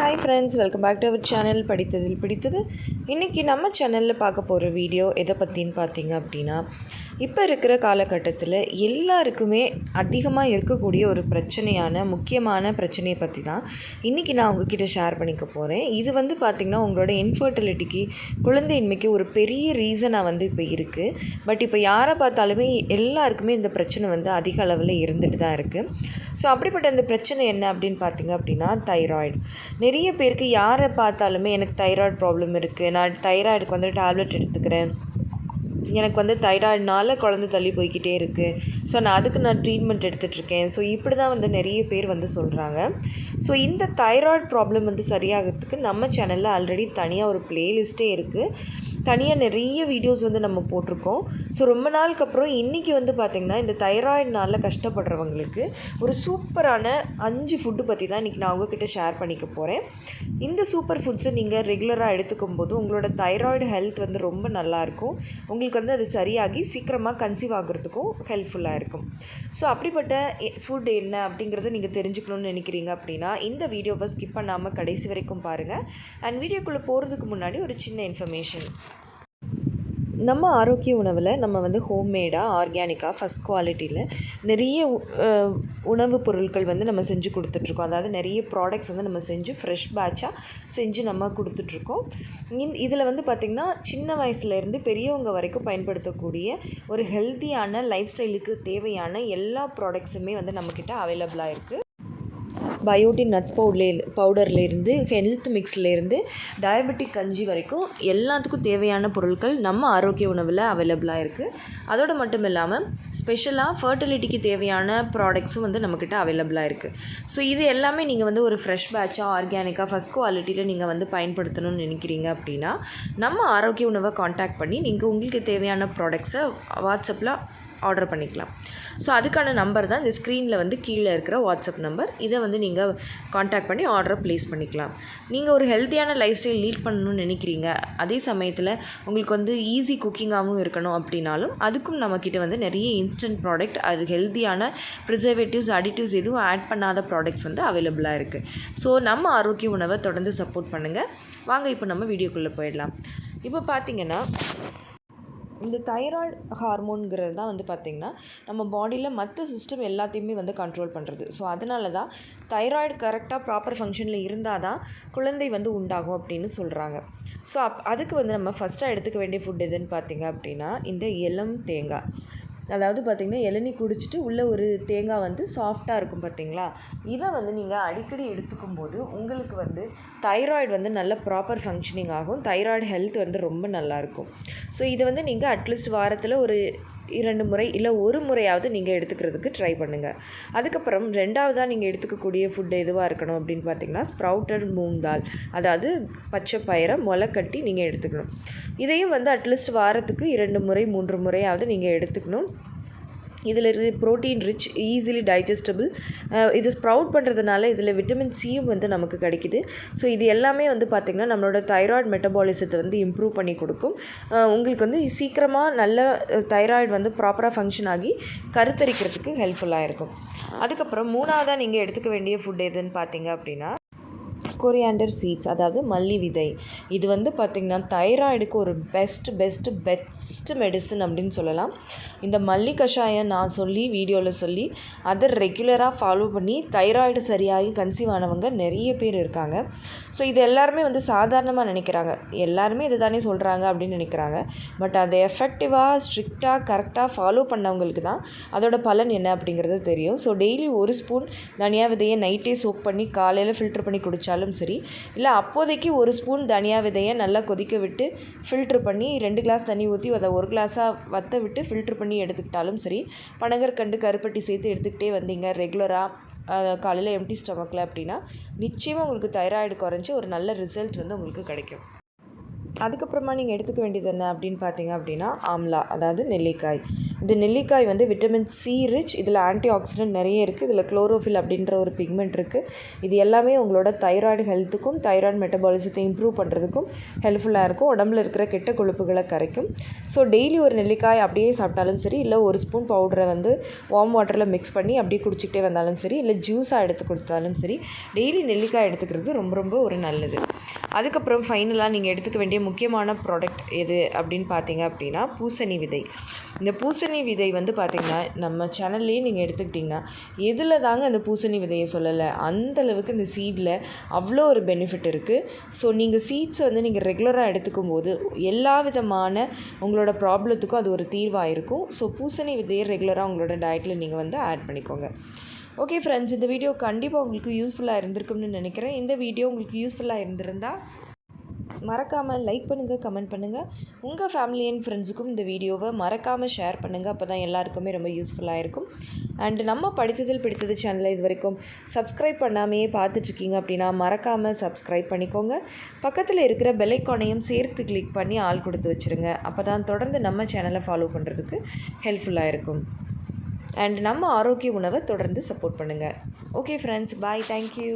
Hi friends, welcome back to our channel படித்ததில் பிடித்தது. இன்றைக்கி நம்ம சேனலில் பார்க்க போகிற வீடியோ எதை பற்றின்னு பார்த்தீங்க அப்படின்னா, இப்போ இருக்கிற காலகட்டத்தில் எல்லாருக்குமே அதிகமாக இருக்கக்கூடிய ஒரு பிரச்சனையான முக்கியமான பிரச்சனையை பற்றி தான் இன்றைக்கி நான் உங்ககிட்ட ஷேர் பண்ணிக்க போகிறேன். இது பார்த்திங்கன்னா உங்களோட இன்ஃபர்டிலிட்டிக்கு, குழந்தையின்மைக்கு ஒரு பெரிய ரீசனாக இப்போ இருக்குது. பட் இப்போ யாரை பார்த்தாலுமே எல்லாருக்குமே இந்த பிரச்சனை அதிக அளவில் இருந்துட்டு தான் இருக்குது. ஸோ அப்படிப்பட்ட அந்த பிரச்சனை என்ன அப்படின்னு பார்த்திங்க அப்படின்னா தைராய்டு. நிறைய பேருக்கு யாரை பார்த்தாலுமே எனக்கு தைராய்டு ப்ராப்ளம் இருக்குது, நான் தைராய்டுக்கு டேப்லெட் எடுத்துக்கிறேன், எனக்கு தைராய்டுனால குழந்தை தள்ளி போய்கிட்டே இருக்குது, ஸோ நான் ட்ரீட்மெண்ட் எடுத்துகிட்ருக்கேன். ஸோ இப்படி தான் நிறைய பேர் சொல்கிறாங்க. ஸோ இந்த தைராய்டு ப்ராப்ளம் சரியாகிறதுக்கு நம்ம சேனலில் ஆல்ரெடி தனியாக ஒரு ப்ளேலிஸ்ட்டே இருக்குது. தனியாக நிறைய வீடியோஸ் நம்ம போட்டிருக்கோம். ஸோ ரொம்ப நாளுக்கு அப்புறம் இன்றைக்கி பார்த்திங்கன்னா இந்த தைராய்டுனால் கஷ்டப்படுறவங்களுக்கு ஒரு சூப்பரான 5 ஃபுட்டு பற்றி தான் இன்றைக்கி நான் உங்ககிட்ட ஷேர் பண்ணிக்க போகிறேன். இந்த சூப்பர் ஃபுட்ஸை நீங்கள் ரெகுலராக எடுத்துக்கும் போது உங்களோட தைராய்டு ஹெல்த் ரொம்ப நல்லாயிருக்கும். உங்களுக்கு அது சரியாகி சீக்கிரமாக கன்சீவ் ஆகிறதுக்கும் ஹெல்ப்ஃபுல்லாக இருக்கும். ஸோ அப்படிப்பட்ட ஃபுட் என்ன அப்படிங்கிறத நீங்கள் தெரிஞ்சுக்கணுன்னு நினைக்கிறீங்க அப்படின்னா இந்த வீடியோவை ஸ்கிப் பண்ணாமல் கடைசி வரைக்கும் பாருங்கள். அண்ட் வீடியோக்குள்ளே போகிறதுக்கு முன்னாடி ஒரு சின்ன இன்ஃபர்மேஷன். நம்ம ஆரோக்கிய உணவில் நம்ம ஹோம்மேடாக, ஆர்கானிக்காக, ஃபஸ்ட் குவாலிட்டியில் நிறைய உணவுப் பொருட்கள் நம்ம செஞ்சு கொடுத்துட்ருக்கோம். அதாவது நிறைய ப்ராடக்ட்ஸ் நம்ம செஞ்சு ஃப்ரெஷ் பேட்சாக செஞ்சு நம்ம கொடுத்துட்ருக்கோம். இதில் பார்த்திங்கன்னா சின்ன வயசுலேருந்து பெரியவங்க வரைக்கும் பயன்படுத்தக்கூடிய ஒரு ஹெல்த்தியான லைஃப் ஸ்டைலுக்கு தேவையான எல்லா ப்ராடக்ட்ஸுமே நம்மக்கிட்ட அவைலபிளாக இருக்குது. பயோட்டின் நட்ஸ் பவுடர்லேருந்து ஹெல்த் மிக்ஸ்லேருந்து டயபெட்டிக் கஞ்சி வரைக்கும் எல்லாத்துக்கும் தேவையான பொருட்கள் நம்ம ஆரோக்கிய உணவில் அவைலபிளாக இருக்குது. அதோடு மட்டும் இல்லாமல் ஸ்பெஷலாக ஃபர்டிலிட்டிக்கு தேவையான ப்ராடக்ட்ஸும் நம்மக்கிட்ட அவைலபிளாக இருக்குது. ஸோ இது எல்லாமே நீங்கள் ஒரு ஃப்ரெஷ் பேட்சாக, ஆர்கானிக்காக, ஃபஸ்ட் குவாலிட்டியில் நீங்கள் பயன்படுத்தணும்னு நினைக்கிறீங்க அப்படின்னா நம்ம ஆரோக்கிய உணவை காண்டாக்ட் பண்ணி நீங்கள் உங்களுக்கு தேவையான ப்ராடக்ட்ஸை வாட்ஸ்அப்பில் ஆர்டர் பண்ணிக்கலாம். ஸோ அதுக்கான நம்பர் தான் இந்த ஸ்க்ரீனில் கீழே இருக்கிற வாட்ஸ்அப் நம்பர். இதை நீங்கள் காண்டாக்ட் பண்ணி ஆர்டரை ப்ளேஸ் பண்ணிக்கலாம். நீங்கள் ஒரு ஹெல்த்தியான லைஃப் ஸ்டைல் லீட் பண்ணணும்னு நினைக்கிறீங்க, அதே சமயத்தில் உங்களுக்கு ஈஸி குக்கிங்காகவும் இருக்கணும் அப்படின்னாலும் அதுக்கும் நம்மக்கிட்ட நிறைய இன்ஸ்டன்ட் ப்ராடக்ட், அது ஹெல்த்தியான ப்ரிசர்வேட்டிவ்ஸ், அடிட்டிவ்ஸ் எதுவும் ஆட் பண்ணாத ப்ராடக்ட்ஸ் அவைலபிளாக இருக்குது. ஸோ நம்ம ஆரோக்கிய உணவை தொடர்ந்து சப்போர்ட் பண்ணுங்கள். வாங்க இப்போ நம்ம வீடியோக்குள்ளே போயிடலாம். இப்போ பார்த்திங்கன்னா இந்த தைராய்டு ஹார்மோன்கிறது தான் பார்த்திங்கன்னா நம்ம பாடியில் மற்ற சிஸ்டம் எல்லாத்தையுமே கண்ட்ரோல் பண்ணுறது. ஸோ அதனால தான் தைராய்டு கரெக்டாக ப்ராப்பர் ஃபங்க்ஷனில் இருந்தால் தான் குழந்தை உண்டாகும் அப்படின்னு சொல்கிறாங்க. ஸோ அதுக்கு நம்ம ஃபஸ்ட்டாக எடுத்துக்க வேண்டிய ஃபுட் எதுன்னு பார்த்திங்க அப்படின்னா இந்த இளம் தேங்காய். அதாவது பார்த்திங்கன்னா இளநீ குடிச்சிட்டு உள்ளே ஒரு தேங்காய் சாஃப்டாக இருக்கும் பார்த்திங்களா, இதை நீங்கள் அடிக்கடி எடுத்துக்கும் போது உங்களுக்கு தைராய்டு நல்ல ப்ராப்பர் ஃபங்க்ஷனிங் ஆகும். தைராய்டு ஹெல்த் ரொம்ப நல்லாயிருக்கும். ஸோ இதை நீங்கள் அட்லீஸ்ட் வாரத்தில் ஒரு 2 முறை இல்லை 1 முறையாவது நீங்கள் எடுத்துக்கிறதுக்கு ட்ரை பண்ணுங்கள். அதுக்கப்புறம் 2வதாக நீங்கள் எடுத்துக்கக்கூடிய ஃபுட் எதுவாக இருக்கணும் அப்படின்னு பார்த்தீங்கன்னா ஸ்ப்ரவுட்டட் மூங் தால், அதாவது பச்சை பயிரை முளைக்கட்டி நீங்கள் எடுத்துக்கணும். இதையும் அட்லீஸ்ட் வாரத்துக்கு 2 முறை 3 முறையாவது நீங்கள் எடுத்துக்கணும். இதில் இருக்கிற ப்ரோட்டீன் ரிச், ஈஸிலி டைஜஸ்டபிள். இது ஸ்ப்ரவுட் பண்ணுறதுனால இதில் விட்டமின் சியும் நமக்கு கிடைக்குது. ஸோ இது எல்லாமே பார்த்திங்கன்னா நம்மளோட தைராய்டு மெட்டபாலிசத்தை இம்ப்ரூவ் பண்ணி கொடுக்கும். உங்களுக்கு சீக்கிரமாக நல்ல தைராய்டு ப்ராப்பராக ஃபங்க்ஷன் ஆகி கருத்தரிக்கிறதுக்கு ஹெல்ப்ஃபுல்லாக இருக்கும். அதுக்கப்புறம் 3வதாக நீங்கள் எடுத்துக்க வேண்டிய ஃபுட் எதுன்னு பார்த்தீங்க அப்படின்னா கொரியாண்டர் சீட்ஸ், அதாவது மல்லி விதை. இது பார்த்திங்கன்னா தைராய்டுக்கு ஒரு பெஸ்ட் மெடிசன் அப்படின்னு சொல்லலாம். இந்த மல்லி கஷாயம் நான் வீடியோவில் சொல்லி அதை ரெகுலராக ஃபாலோ பண்ணி தைராய்டு சரியாகி கன்சீவ் ஆனவங்க நிறைய பேர் இருக்காங்க. ஸோ இது எல்லாருமே சாதாரணமாக நினைக்கிறாங்க, எல்லாருமே இது தானே சொல்கிறாங்க அப்படின்னு நினைக்கிறாங்க. பட் அதை எஃபெக்டிவாக, ஸ்ட்ரிக்டாக, கரெக்டாக ஃபாலோ பண்ணவங்களுக்கு தான் அதோட பலன் என்ன அப்படிங்கிறது தெரியும். ஸோ டெய்லி 1 ஸ்பூன் தனியா விதையை நைட்டே சோக் பண்ணி காலையில் ஃபில்டர் பண்ணி குடித்தாலும் சரி, இல்லை அப்போதைக்கு 1 ஸ்பூன் தனியா விதையை நல்லா கொதிக்க விட்டு ஃபில்ட்ரு பண்ணி 2 கிளாஸ் தண்ணி ஊற்றி அதை 1 கிளாஸாக வற்ற விட்டு ஃபில்ட்ரு பண்ணி எடுத்துக்கிட்டாலும் சரி, பனங்கற்கண்டு, கருப்பட்டி சேர்த்து எடுத்துக்கிட்டே வந்தீங்க ரெகுலராக காலையில் எம்டி ஸ்டமக்கில் அப்படின்னா நிச்சயமாக உங்களுக்கு தைராய்டு குறைஞ்சி ஒரு நல்ல ரிசல்ட் உங்களுக்கு கிடைக்கும். அதுக்கப்புறமா நீங்கள் எடுத்துக்க வேண்டியது என்ன அப்படின்னு பார்த்தீங்க அப்படின்னா ஆம்லா, அதாவது நெல்லிக்காய். இந்த நெல்லிக்காய் வந்து விட்டமின் சி ரிச், இதில் ஆன்டி ஆக்சிடென்ட் நிறைய இருக்குது, இதில் குளோரோஃபில் அப்படின்ற ஒரு பிக்மெண்ட் இருக்குது. இது எல்லாமே உங்களோட தைராய்டு ஹெல்த்துக்கும் தைராய்டு மெட்டபாலிசத்தை இம்ப்ரூவ் பண்ணுறதுக்கும் ஹெல்ப்ஃபுல்லாக இருக்கும். உடம்புல இருக்கிற கெட்ட கொழுப்புகளை கரைக்கும். ஸோ டெய்லி ஒரு நெல்லிக்காய் அப்படியே சாப்பிட்டாலும் சரி, இல்லை ஒரு ஸ்பூன் பவுடரை வந்து வார்ம் வாட்டரில் மிக்ஸ் பண்ணி அப்படியே குடிச்சிக்கிட்டே வந்தாலும் சரி, இல்லை ஜூஸாக எடுத்து கொடுத்தாலும் சரி, டெய்லி நெல்லிக்காய் எடுத்துக்கிறது ரொம்ப ரொம்ப ஒரு நல்லது. அதுக்கப்புறம் ஃபைனலாக நீங்கள் எடுத்துக்க வேண்டிய முக்கியமான ப்ராடக்ட் எது அப்படின்னு பார்த்தீங்க அப்படின்னா பூசணி விதை. இந்த பூசணி விதை வந்து பார்த்திங்கன்னா நம்ம சேனல்லையே நீங்கள் எடுத்துக்கிட்டிங்கன்னா எதில் தாங்க அந்த பூசணி விதையை சொல்லலை, அந்தளவுக்கு இந்த சீடில் அவ்வளோ ஒரு பெனிஃபிட் இருக்குது. ஸோ நீங்கள் சீட்ஸை வந்து நீங்கள் ரெகுலராக எடுத்துக்கும் போது எல்லா விதமான உங்களோட ப்ராப்ளத்துக்கும் அது ஒரு தீர்வாக இருக்கும். ஸோ பூசணி விதையை ரெகுலராக உங்களோட டயட்டில் நீங்கள் வந்து ஆட் பண்ணிக்கோங்க. ஓகே ஃப்ரெண்ட்ஸ், இந்த வீடியோ கண்டிப்பாக உங்களுக்கு யூஸ்ஃபுல்லாக இருந்திருக்கும்னு நினைக்கிறேன். இந்த வீடியோ உங்களுக்கு யூஸ்ஃபுல்லாக இருந்திருந்தால் மறக்காமல் லைக் பண்ணுங்கள், கமெண்ட் பண்ணுங்கள். உங்கள் ஃபேமிலி அண்ட் ஃப்ரெண்ட்ஸுக்கும் இந்த வீடியோவை மறக்காமல் ஷேர் பண்ணுங்கள். அப்போ தான் எல்லாருக்குமே ரொம்ப யூஸ்ஃபுல்லாக இருக்கும். அண்டு நம்ம படித்ததில் பிடித்தது சேனலை இது வரைக்கும் சப்ஸ்கிரைப் பண்ணாமையே பார்த்துட்ருக்கீங்க அப்படின்னா மறக்காமல் சப்ஸ்கிரைப் பண்ணிக்கோங்க. பக்கத்தில் இருக்கிற பெல் ஐக்கானையும் சேர்த்து கிளிக் பண்ணி ஆள் கொடுத்து வச்சுருங்க. அப்போ தான் தொடர்ந்து நம்ம சேனலை ஃபாலோ பண்ணுறதுக்கு ஹெல்ப்ஃபுல்லாக இருக்கும். அண்ட் நம்ம ஆரோக்கிய உணவை தொடர்ந்து சப்போர்ட் பண்ணுங்கள். ஓகே ஃப்ரெண்ட்ஸ், பாய், தேங்க்யூ.